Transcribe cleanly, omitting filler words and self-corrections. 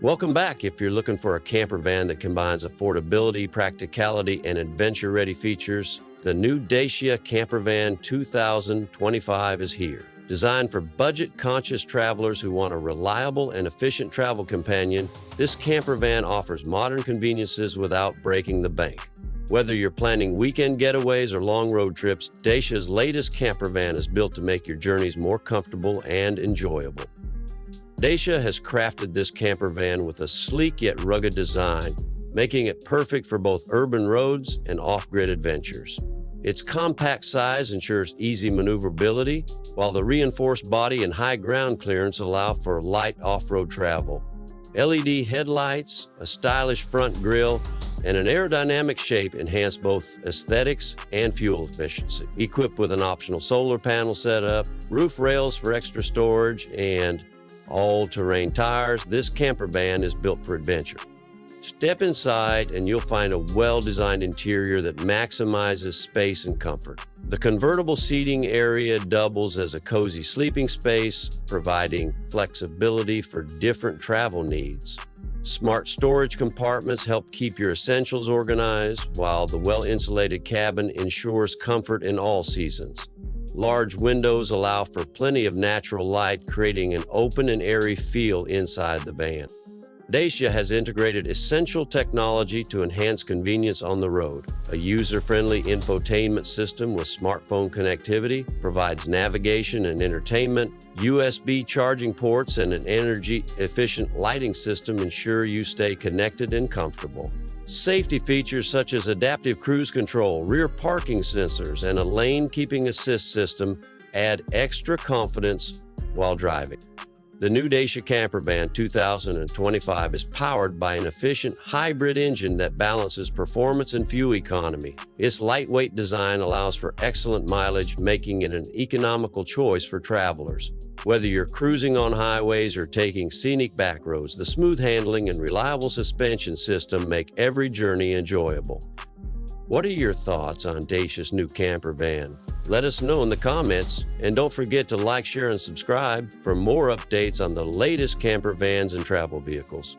Welcome back. If you're looking for a camper van that combines affordability, practicality, and adventure-ready features, the new Dacia Campervan 2025 is here. Designed for budget-conscious travelers who want a reliable and efficient travel companion, this camper van offers modern conveniences without breaking the bank. Whether you're planning weekend getaways or long road trips, Dacia's latest camper van is built to make your journeys more comfortable and enjoyable. Dacia has crafted this camper van with a sleek yet rugged design, making it perfect for both urban roads and off-grid adventures. Its compact size ensures easy maneuverability, while the reinforced body and high ground clearance allow for light off-road travel. LED headlights, a stylish front grille, and an aerodynamic shape enhance both aesthetics and fuel efficiency. Equipped with an optional solar panel setup, roof rails for extra storage, and all-terrain tires, this camper van is built for adventure. Step inside and you'll find a well-designed interior that maximizes space and comfort. The convertible seating area doubles as a cozy sleeping space, providing flexibility for different travel needs. Smart storage compartments help keep your essentials organized, while the well-insulated cabin ensures comfort in all seasons. Large windows allow for plenty of natural light, creating an open and airy feel inside the van. Dacia has integrated essential technology to enhance convenience on the road. A user-friendly infotainment system with smartphone connectivity provides navigation and entertainment. USB charging ports and an energy-efficient lighting system ensure you stay connected and comfortable. Safety features such as adaptive cruise control, rear parking sensors, and a lane-keeping assist system add extra confidence while driving. The new Dacia Campervan 2025 is powered by an efficient hybrid engine that balances performance and fuel economy. Its lightweight design allows for excellent mileage, making it an economical choice for travelers. Whether you're cruising on highways or taking scenic back roads, the smooth handling and reliable suspension system make every journey enjoyable. What are your thoughts on Dacia's new camper van? Let us know in the comments, and don't forget to like, share, and subscribe for more updates on the latest camper vans and travel vehicles.